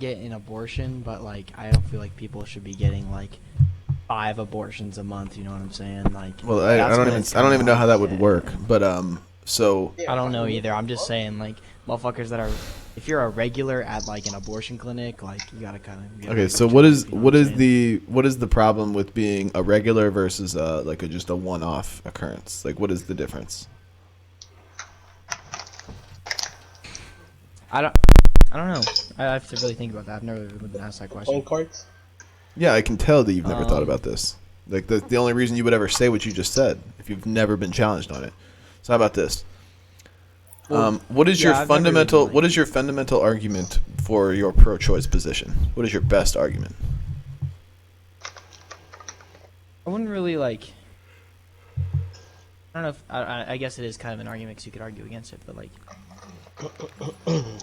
get an abortion, but like I don't feel like people should be getting like 5 abortions a month. You know what I'm saying? Like Well, I that's don't when even it's I don't kind of even know like how that would work. But so I don't know either. I'm just saying like motherfuckers that are if you're a regular at like an abortion clinic, like you gotta kind of get a okay. regular So checkup, you know what I'm saying? what is the problem with being a regular versus like just a one-off occurrence? Like, what is the difference? I don't I don't know. I have to really think about that. I've never really been asked that question. Phone cards? Yeah, I can tell that you've never thought Um, about this. Like the only reason you would ever say what you just said if you've never been challenged on it. So how about this? Well, What is your yeah, I've never really been, fundamental like, what is your fundamental argument for your pro-choice position? What is your best argument? I wouldn't really like. I don't know if I guess it is kind of an argument because you could argue against it, but like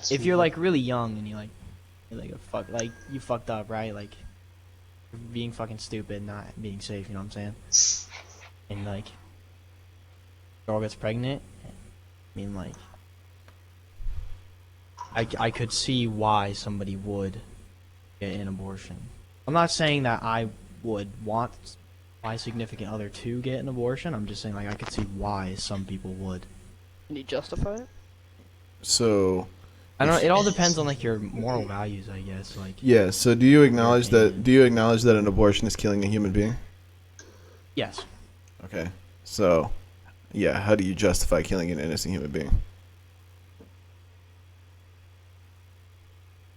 if you're like really young and you're like a fuck like you fucked up, right? Like you're being fucking stupid, not being safe. You know what I'm saying? And like girl gets pregnant. I mean like I could see why somebody would get an abortion. I'm not saying that I would want my significant other to get an abortion. I'm just saying like I could see why some people would. Can you justify it? So I don't know. It all depends on like your moral values, I guess. Like yeah, so do you acknowledge that an abortion is killing a human being? yes, Okay. So yeah, how do you justify killing an innocent human being?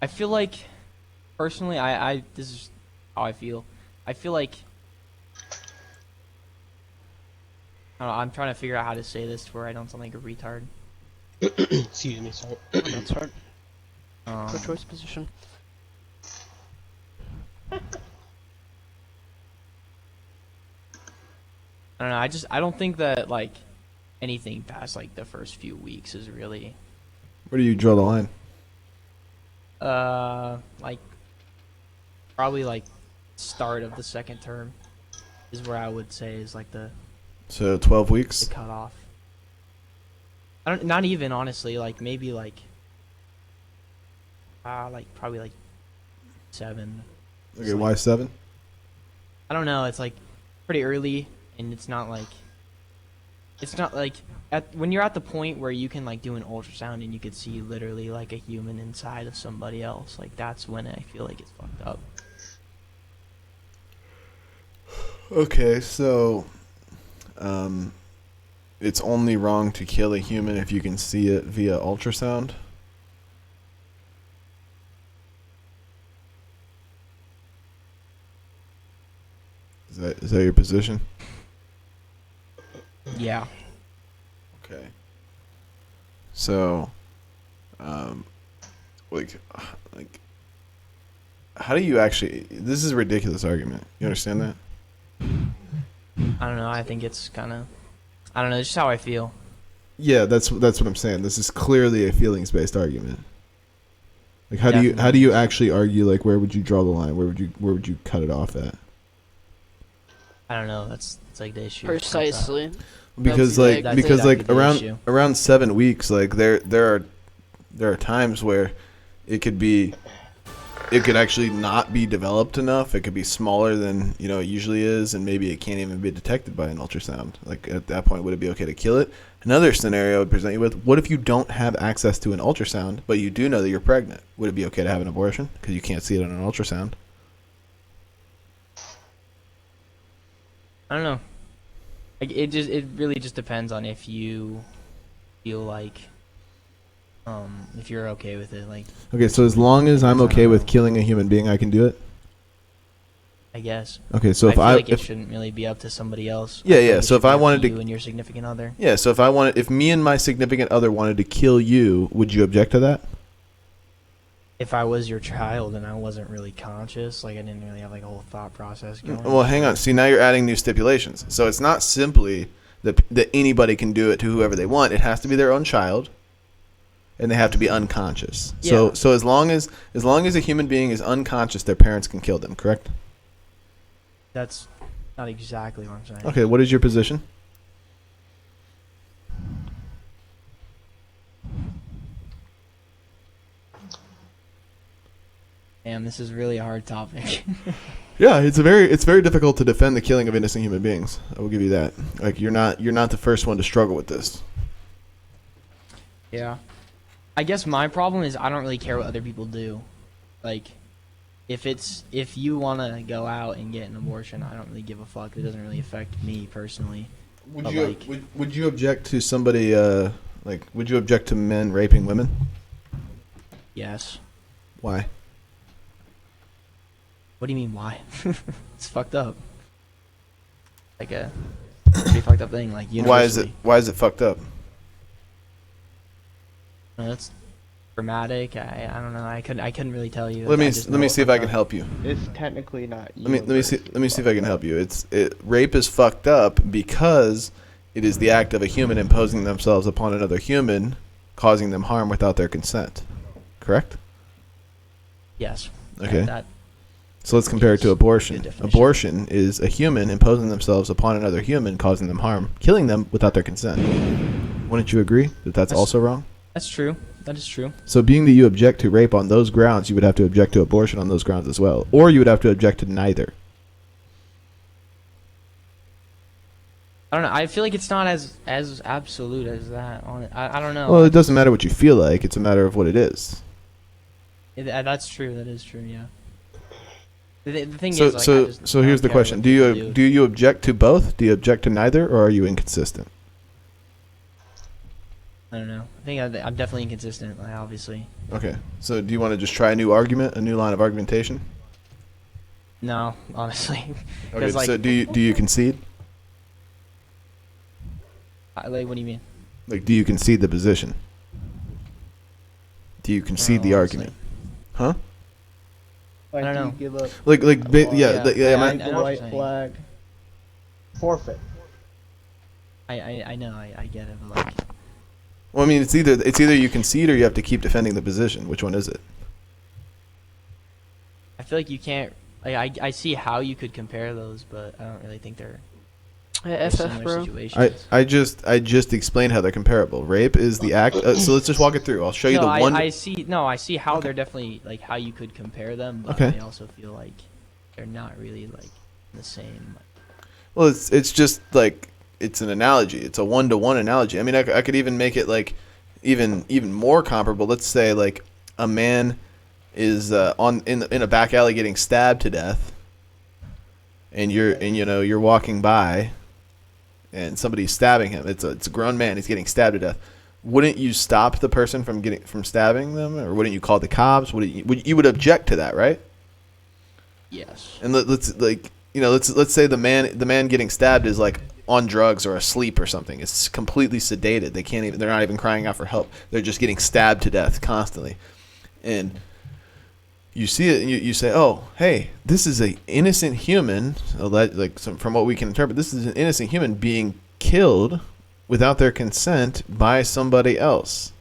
I feel like personally, I this is how I feel. I feel like I don't know, I'm trying to figure out how to say this to where I don't sound like a retard. Excuse me, sorry. That's hard. Um, Pro-choice position. I don't know. I don't think that like anything past like the first few weeks is really Where do you draw the line? like probably like start of the second term is where I would say is like So 12 the weeks? cutoff. I don't not even honestly like maybe like probably like 7. Okay, It's why like, 7? I don't know. It's like pretty early, and it's not like when you're at the point where you can like do an ultrasound and you could see literally like a human inside of somebody else. Like that's when I feel like it's fucked up. Okay, so it's only wrong to kill a human if you can see it via ultrasound. Is that your position? Yeah. Okay. So, like, how do you actually? This is a ridiculous argument. You understand that? I don't know. I think it's kind of I don't know. It's just how I feel. Yeah, that's what I'm saying. This is clearly a feelings-based argument. Like, how do you Definitely. actually argue? Like, where would you draw the line? Where would you cut it off at? I don't know. That's like the issue. Precisely. Because That's like because exactly like the around issue. around 7 weeks, like there are times where it could actually not be developed enough. It could be smaller than it usually is, and maybe it can't even be detected by an ultrasound. Like at that point, would it be okay to kill it? Another scenario I would present you with: what if you don't have access to an ultrasound, but you do know that you're pregnant? Would it be okay to have an abortion because you can't see it on an ultrasound? I don't know. Like it really just depends on if you feel like if you're okay with it. Like Okay, so as long as I'm I don't okay with know. killing a human being, I can do it. I guess. Okay, so I if feel I like it if shouldn't really be up to somebody else. Yeah, I feel yeah, like it so should if be I up wanted to- you and your significant other. yeah, so if me and my significant other wanted to kill you, would you object to that? If I was your child and I wasn't really conscious, like I didn't really have like a whole thought process going. Well, hang on. See, now you're adding new stipulations. So it's not simply that anybody can do it to whoever they want. It has to be their own child, and they have to be unconscious. Yeah. So as long as a human being is unconscious, their parents can kill them. Correct? That's not exactly what I'm saying. Okay. What is your position? Damn, this is really a hard topic. Yeah, it's very difficult to defend the killing of innocent human beings. I will give you that. Like you're not the first one to struggle with this. Yeah. I guess my problem is I don't really care what other people do. Like, if you want to go out and get an abortion, I don't really give a fuck. It doesn't really affect me personally. Would But, you like- would you object to somebody would you object to men raping women? Yes. Why? What do you mean, why? It's fucked up. Like a pretty fucked up thing. Like, universally. Why is it fucked up? That's dramatic. I don't know. I couldn't really tell you. Let me I just let me know see if it's I can fucked up. help you. It's technically not. Let me see if I can help you. Rape is fucked up because it is the act of a human imposing themselves upon another human, causing them harm without their consent. Correct? Yes. Okay. That So let's compare it to abortion. Good definition. Abortion is a human imposing themselves upon another human, causing them harm, killing them without their consent. Wouldn't you agree that that's also wrong? That's true. That is true. So being that you object to rape on those grounds, you would have to object to abortion on those grounds as well. Or you would have to object to neither. I don't know. I feel like it's not as absolute as that. I don't know. Well, it doesn't matter what you feel like. It's a matter of what it is. That's true. That is true. Yeah. The thing So is, like, I so just so don't here's the care question: what Do people you object to both? Do you object to neither, or are you inconsistent? I don't know. I think I'm definitely inconsistent. Like, obviously. Okay. So do you want to just try a new argument, a new line of argumentation? No, honestly. Okay. 'Cause, like, So do you concede? like, what do you mean? Like, do you concede the position? Do you concede the honestly. argument? Huh? Like, I don't do you know. give up Yeah. yeah, am I- I know the what white you're saying. flag? Forfeit. I know. I get it. But, like, Well, I mean, it's either you concede or you have to keep defending the position. Which one is it? I feel like you can't. Like, I see how you could compare those, but I don't really think they're Hey, similar FF, bro. situations. I just explained how they're comparable. Rape is the act. So let's just walk it through. I'll show you No, the one. I see how they're definitely like how you could compare them, but Okay. I also feel like they're not really like the same. Well, it's just like it's an analogy. It's a 1-to-1 analogy. I mean, I could even make it like even more comparable. Let's say like a man is in a back alley getting stabbed to death, and you're walking by, and somebody's stabbing him. It's a grown man. He's getting stabbed to death. Wouldn't you stop the person from stabbing them, or wouldn't you call the cops? You would object to that, right? Yes. And let's say the man getting stabbed is like on drugs or asleep or something. It's completely sedated. They're not even crying out for help. They're just getting stabbed to death constantly. And you see it and you say, "Oh, hey, this is an innocent human." From what we can interpret, this is an innocent human being killed without their consent by somebody else.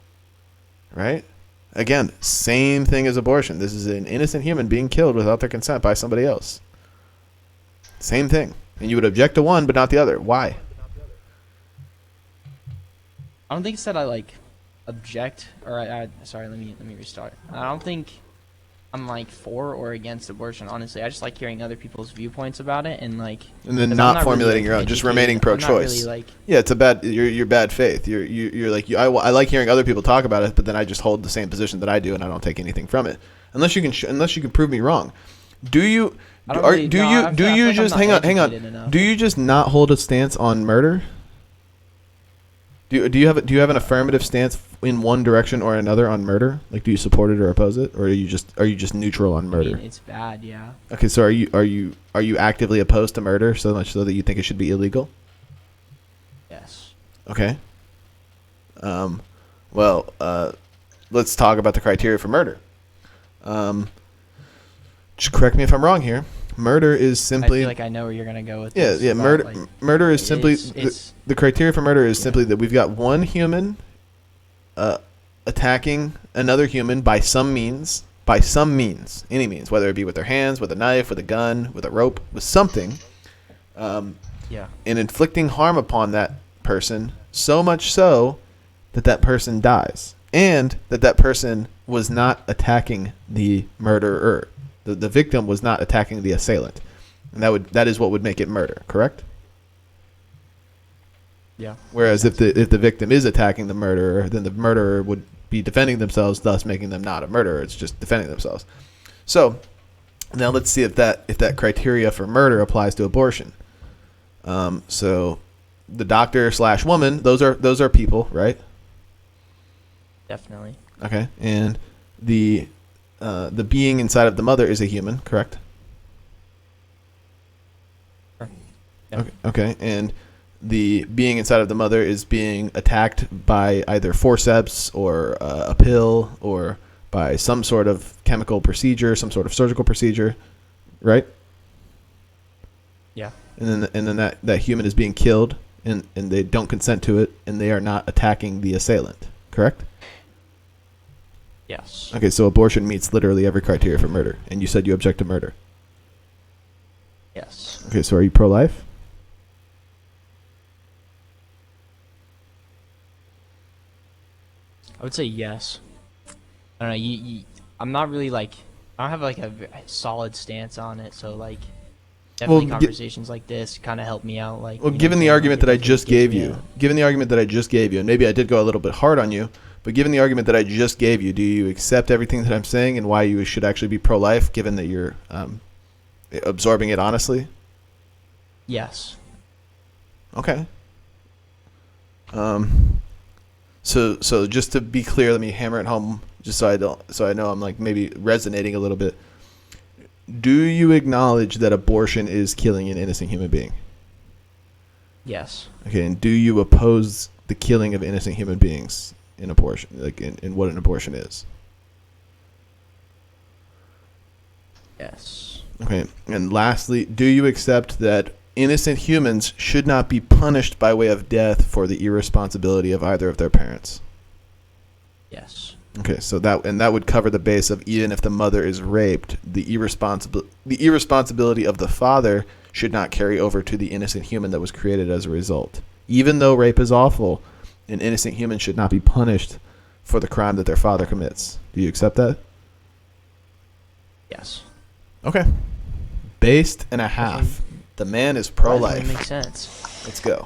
Right? Again, same thing as abortion. This is an innocent human being killed without their consent by somebody else. Same thing. And you would object to one but not the other. Why? I don't think it's that I like object or sorry, let me restart. I don't think I'm like for or against abortion, honestly. I just like hearing other people's viewpoints about it and like And then 'cause I'm not really, formulating like, your own, just educated. remaining I'm not pro-choice. really, like, Yeah, it's you're bad faith. You're like I like hearing other people talk about it, but then I just hold the same position that I do and I don't take anything from it. Unless you can prove me wrong. Do you I don't really- no, I feel like I'm just not hang on. educated enough. Do you just not hold a stance on murder? Do you have an affirmative stance in one direction or another on murder? Like, do you support it or oppose it, or are you just neutral on I murder? mean, it's bad, yeah. Okay, so are you actively opposed to murder so much so that you think it should be illegal? Yes. Okay. Well, let's talk about the criteria for murder. Just correct me if I'm wrong here. Murder is I simply feel like I know where you're gonna go with yeah, this. yeah. about, Murder, like, murder is simply it's the criteria for murder is simply that we've got one human attacking another human by some means, any means, whether it be with their hands, with a knife, with a gun, with a rope, with something, yeah. and inflicting harm upon that person, so much so that that person dies, and that person was not attacking the murderer. The victim was not attacking the assailant, and that is what would make it murder. Correct? Yeah. Whereas if the victim is attacking the murderer, then the murderer would be defending themselves, thus making them not a murderer. It's just defending themselves. So now let's see if that criteria for murder applies to abortion. So the doctor / woman, those are people, right? Definitely. Okay, and the being inside of the mother is a human, correct? Sure. Yeah. Okay, and the being inside of the mother is being attacked by either forceps or a pill or by some sort of chemical procedure, some sort of surgical procedure, right? Yeah. And then that human is being killed, and they don't consent to it, and they are not attacking the assailant, correct? Yes. Okay, so abortion meets literally every criteria for murder, and you said you object to murder. Yes. Okay, so are you pro-life? I would say yes. I don't know. I'm not really like. I don't have like a solid stance on it. So like, definitely Well, conversations like this kind of help me out. Like, Well, you know given what the I'm saying? argument Like, that I it just gives gave me you, and maybe I did go a little bit hard on you, but given the argument that I just gave you, do you accept everything that I'm saying and why you should actually be pro-life, given that you're absorbing it honestly? Yes. Okay. So just to be clear, let me hammer it home, just so I know I'm like maybe resonating a little bit. Do you acknowledge that abortion is killing an innocent human being? Yes. Okay, and do you oppose the killing of innocent human beings in abortion, like in what an abortion is? Yes. Okay, and lastly, do you accept that innocent humans should not be punished by way of death for the irresponsibility of either of their parents? Yes. Okay, so that would cover the base of even if the mother is raped, the irresponsibility of the father should not carry over to the innocent human that was created as a result. Even though rape is awful, an innocent human should not be punished for the crime that their father commits. Do you accept that? Yes. Okay. Based and a half. The man is That pro-life. makes sense. Let's go.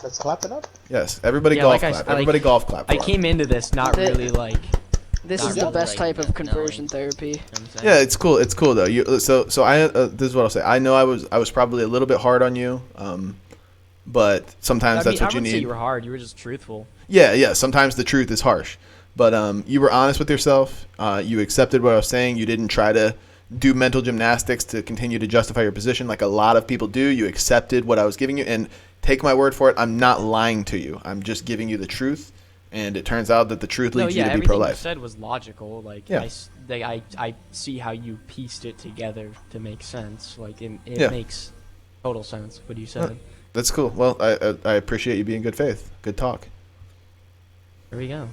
Let's clap it up. Yes, everybody Yeah, golf like I clap. s- like, Everybody golf clap. I for him. came into this not The- really like. This Not is the really, best like, type of conversion therapy. You know what I'm saying? Yeah, it's cool. It's cool though. So I this is what I'll say. I know I was probably a little bit hard on you, but sometimes that's I what you wouldn't say need. you were hard. You were just truthful. Yeah. Sometimes the truth is harsh, but you were honest with yourself. You accepted what I was saying. You didn't try to do mental gymnastics to continue to justify your position like a lot of people do. You accepted what I was giving you, and take my word for it, I'm not lying to you. I'm just giving you the truth, and it turns out that the truth leads you to be everything you pro-life. said was logical. Like, Yeah. I see how you pieced it together to make sense. Like, it Yeah. makes total sense what you said. That's cool. Well, I appreciate you being good faith. Good talk. Here we go.